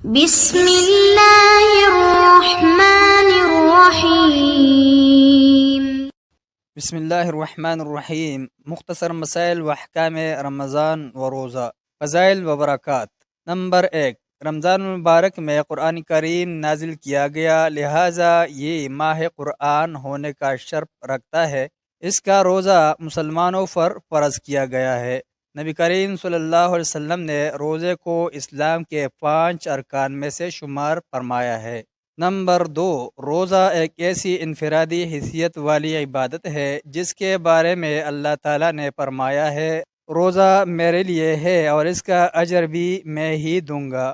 بسم اللہ الرحمن الرحیم۔ بسم اللہ الرحمن الرحیم۔ مختصر مسائل و احکام رمضان و روزہ، فضائل و برکات۔ نمبر 1، رمضان المبارک میں قرآن کریم نازل کیا گیا، لہٰذا یہ ماہ قرآن ہونے کا شرف رکھتا ہے۔ اس کا روزہ مسلمانوں پر فرض کیا گیا ہے۔ نبی کریم صلی اللہ علیہ وسلم نے روزے کو اسلام کے 5 ارکان میں سے شمار فرمایا ہے۔ نمبر 2، روزہ ایک ایسی انفرادی حیثیت والی عبادت ہے جس کے بارے میں اللہ تعالیٰ نے فرمایا ہے، روزہ میرے لیے ہے اور اس کا اجر بھی میں ہی دوں گا۔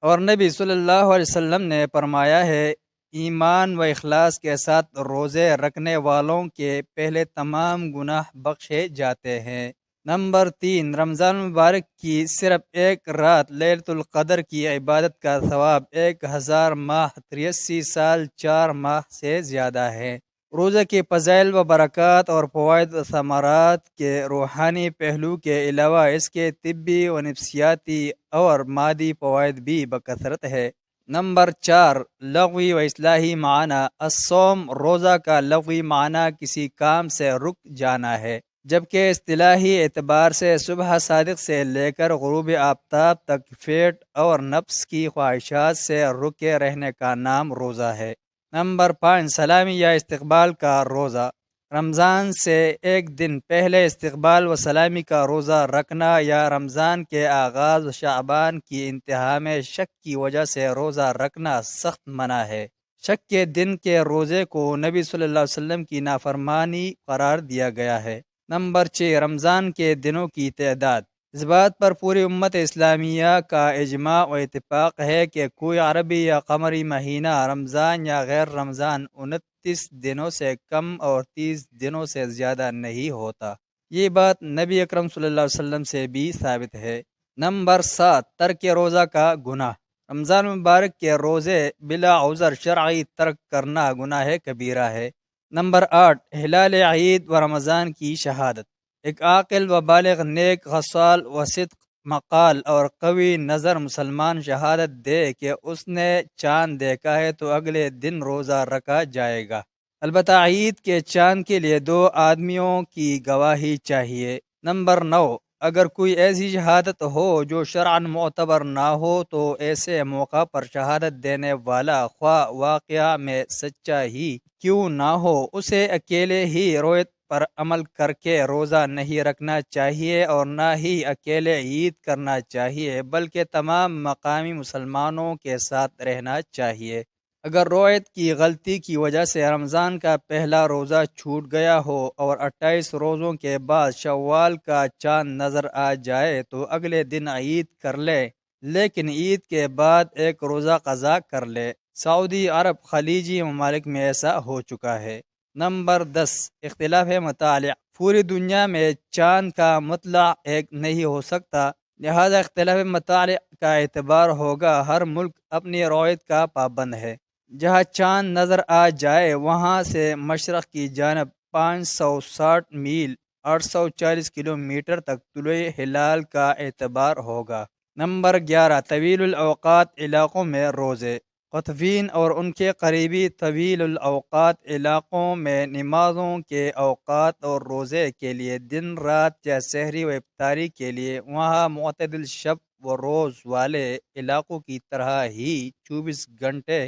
اور نبی صلی اللہ علیہ وسلم نے فرمایا ہے، ایمان و اخلاص کے ساتھ روزے رکھنے والوں کے پہلے تمام گناہ بخشے جاتے ہیں۔ نمبر 3، رمضان المبارک کی صرف ایک رات لیلۃ القدر کی عبادت کا ثواب 1000 ماہ 83 سال 4 ماہ سے زیادہ ہے۔ روزہ کے فضائل و برکات اور فوائد و ثمرات کے روحانی پہلو کے علاوہ اس کے طبی و نفسیاتی اور مادی فوائد بھی بکثرت ہے۔ نمبر 4، لغوی و اصطلاحی معنی۔ الصوم، روزہ کا لغوی معنی کسی کام سے رک جانا ہے، جبکہ اصطلاحی اعتبار سے صبح صادق سے لے کر غروب آفتاب تک پیٹ اور نفس کی خواہشات سے رکے رہنے کا نام روزہ ہے۔ نمبر 5، سلامی یا استقبال کا روزہ۔ رمضان سے ایک دن پہلے استقبال و سلامی کا روزہ رکھنا یا رمضان کے آغاز و شعبان کی انتہا میں شک کی وجہ سے روزہ رکھنا سخت منع ہے۔ شک کے دن کے روزے کو نبی صلی اللہ علیہ وسلم کی نافرمانی قرار دیا گیا ہے۔ نمبر 6، رمضان کے دنوں کی تعداد۔ اس بات پر پوری امت اسلامیہ کا اجماع و اتفاق ہے کہ کوئی عربی یا قمری مہینہ رمضان یا غیر رمضان 29 دنوں سے کم اور 30 دنوں سے زیادہ نہیں ہوتا۔ یہ بات نبی اکرم صلی اللہ علیہ وسلم سے بھی ثابت ہے۔ نمبر 7، ترک روزہ کا گناہ۔ رمضان مبارک کے روزے بلا عذر شرعی ترک کرنا گناہ کبیرہ ہے۔ نمبر 8، ہلال عید و رمضان کی شہادت۔ ایک عاقل و بالغ نیک خصال و صدق مقال اور قوی نظر مسلمان شہادت دے کہ اس نے چاند دیکھا ہے تو اگلے دن روزہ رکھا جائے گا۔ البتہ عید کے چاند کے لیے 2 آدمیوں کی گواہی چاہیے۔ نمبر 9، اگر کوئی ایسی شہادت ہو جو شرعاً معتبر نہ ہو تو ایسے موقع پر شہادت دینے والا خواہ واقعہ میں سچا ہی کیوں نہ ہو، اسے اکیلے ہی رویت پر عمل کر کے روزہ نہیں رکھنا چاہیے اور نہ ہی اکیلے عید کرنا چاہیے، بلکہ تمام مقامی مسلمانوں کے ساتھ رہنا چاہیے۔ اگر رویت کی غلطی کی وجہ سے رمضان کا پہلا روزہ چھوٹ گیا ہو اور 28 روزوں کے بعد شوال کا چاند نظر آ جائے تو اگلے دن عید کر لے، لیکن عید کے بعد ایک روزہ قضا کر لے۔ سعودی عرب خلیجی ممالک میں ایسا ہو چکا ہے۔ نمبر 10، اختلاف مطالع۔ پوری دنیا میں چاند کا مطلع ایک نہیں ہو سکتا، لہذا اختلاف مطالع کا اعتبار ہوگا۔ ہر ملک اپنی رویت کا پابند ہے۔ جہاں چاند نظر آ جائے وہاں سے مشرق کی جانب 560 میل 840 کلومیٹر تک طلوع ہلال کا اعتبار ہوگا۔ نمبر 11، طویل الاوقات علاقوں میں روزے۔ قطبین اور ان کے قریبی طویل الاوقات علاقوں میں نمازوں کے اوقات اور روزے کے لیے دن رات یا سحری و افطاری کے لیے وہاں معتدل شب و روز والے علاقوں کی طرح ہی 24 گھنٹے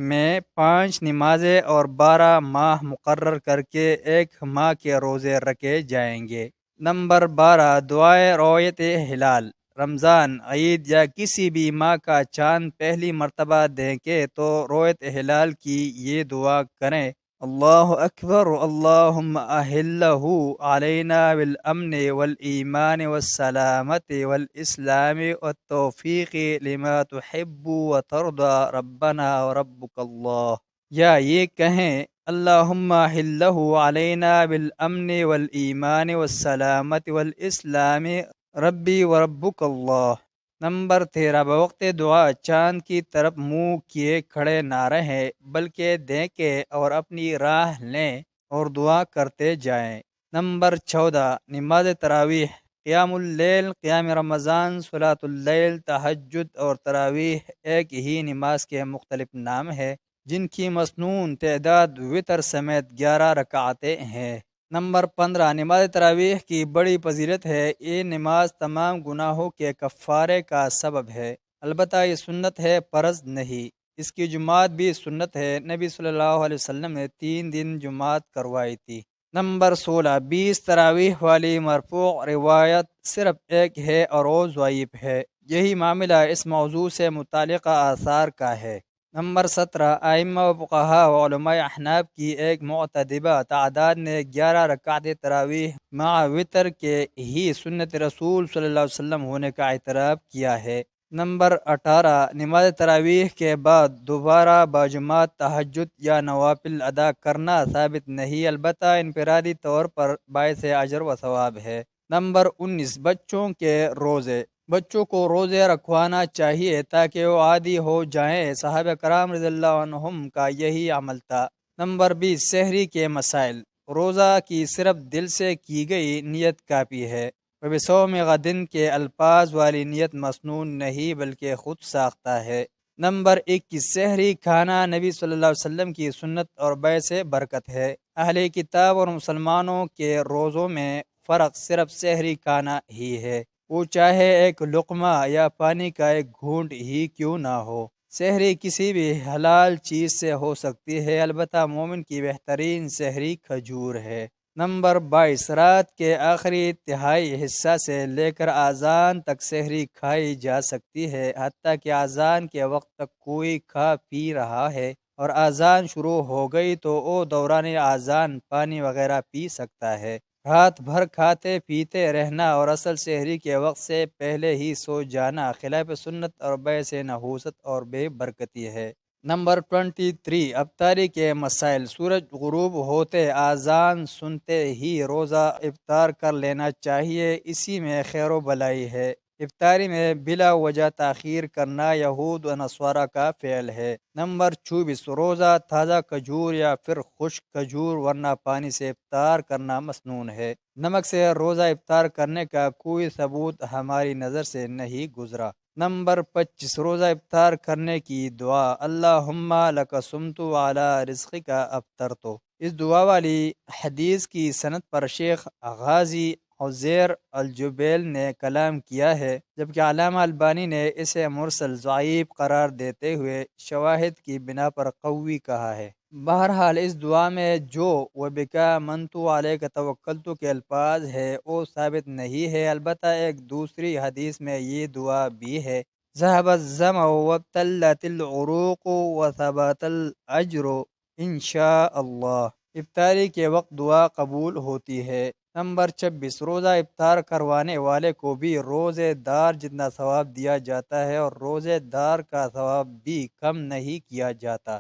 میں 5 نمازیں اور 12 ماہ مقرر کر کے 1 ماہ کے روزے رکھے جائیں گے۔ نمبر 12، دعائے رویت ہلال۔ رمضان، عید یا کسی بھی ماہ کا چاند پہلی مرتبہ دیکھیں تو رویت ہلال کی یہ دعا کریں، اللہ اکبر، اللہم اہلہ علینا بالامن والایمان والسلامت والاسلام والتوفیق لما تحب وترضى ربنا وربک اللہ۔ یا یہ کہیں، اللہم اہلہ علینا بالامن والایمان والسلامت والاسلام ربی وربک اللہ۔ نمبر 13، بوقت دعا چاند کی طرف منہ کیے کھڑے نہ رہیں بلکہ دیکھیں اور اپنی راہ لیں اور دعا کرتے جائیں۔ نمبر 14، نماز تراویح۔ قیام اللیل، قیام رمضان، صلاۃ اللیل، تہجد اور تراویح ایک ہی نماز کے مختلف نام ہے جن کی مسنون تعداد وتر سمیت 11 رکعتیں ہیں۔ نمبر 15، نماز تراویح کی بڑی فضیلت ہے۔ یہ نماز تمام گناہوں کے کفارے کا سبب ہے، البتہ یہ سنت ہے، فرض نہیں۔ اس کی جماعت بھی سنت ہے، نبی صلی اللہ علیہ وسلم نے 3 دن جماعت کروائی تھی۔ نمبر 16، 20 تراویح والی مرفوع روایت صرف ایک ہے اور وہ ضعیف ہے۔ یہی معاملہ اس موضوع سے متعلقہ آثار کا ہے۔ نمبر 17، ائمہ و فقہاء و علماء احناف کی ایک معتدبہ تعداد نے 11 رکعت تراویح مع وتر کے ہی سنت رسول صلی اللہ علیہ وسلم ہونے کا اعتراف کیا ہے۔ نمبر 18، نماز تراویح کے بعد دوبارہ باجماعت تہجد یا نوافل ادا کرنا ثابت نہیں، البتہ انفرادی طور پر باعث اجر و ثواب ہے۔ نمبر 19، بچوں کے روزے۔ بچوں کو روزے رکھوانا چاہیے تاکہ وہ عادی ہو جائیں، صحابہ کرام رضی اللہ عنہم کا یہی عمل تھا۔ نمبر 20، سحری کے مسائل۔ روزہ کی صرف دل سے کی گئی نیت کافی ہے۔ وَبِصَوْمِ غَدٍ کے الفاظ والی نیت مسنون نہیں بلکہ خود ساختہ ہے۔ نمبر 21، سحری کھانا نبی صلی اللہ علیہ وسلم کی سنت اور باعث برکت ہے۔ اہل کتاب اور مسلمانوں کے روزوں میں فرق صرف سحری کھانا ہی ہے، وہ چاہے ایک لقمہ یا پانی کا ایک گھونٹ ہی کیوں نہ ہو۔ سحری کسی بھی حلال چیز سے ہو سکتی ہے، البتہ مومن کی بہترین سحری کھجور ہے۔ نمبر 22، رات کے آخری تہائی حصہ سے لے کر اذان تک سحری کھائی جا سکتی ہے، حتیٰ کہ اذان کے وقت تک کوئی کھا پی رہا ہے اور اذان شروع ہو گئی تو وہ دوران اذان پانی وغیرہ پی سکتا ہے۔ رات بھر کھاتے پیتے رہنا اور اصل سحری کے وقت سے پہلے ہی سو جانا خلاف سنت اور باعث نحوست اور بے برکتی ہے۔ نمبر 23، افطاری کے مسائل۔ سورج غروب ہوتے اذان سنتے ہی روزہ افطار کر لینا چاہیے، اسی میں خیر و بلائی ہے۔ افطاری میں بلا وجہ تاخیر کرنا یہود و نصارہ کا فعل ہے۔ نمبر 24، روزہ تازہ کھجور یا پھر خشک کھجور ورنہ پانی سے افطار کرنا مسنون ہے۔ نمک سے روزہ افطار کرنے کا کوئی ثبوت ہماری نظر سے نہیں گزرا۔ نمبر 25، روزہ افطار کرنے کی دعا۔ اللہم لک صمت علی رزقک افطرت۔ اس دعا والی حدیث کی سند پر شیخ غازی عزیر الجبیل نے کلام کیا ہے، جبکہ علامہ البانی نے اسے مرسل ضعیف قرار دیتے ہوئے شواہد کی بنا پر قوی کہا ہے۔ بہرحال اس دعا میں جو وَبِکَ آمَنْتُ عَلَیْکَ تَوَکَّلْتُ کے الفاظ ہے وہ ثابت نہیں ہے، البتہ ایک دوسری حدیث میں یہ دعا بھی ہے، ذهب الظمأ وابتلت العروق وثبت الاجر انشاء اللہ۔ افطاری کے وقت دعا قبول ہوتی ہے۔ نمبر 26، روزہ افطار کروانے والے کو بھی روزے دار جتنا ثواب دیا جاتا ہے اور روزے دار کا ثواب بھی کم نہیں کیا جاتا۔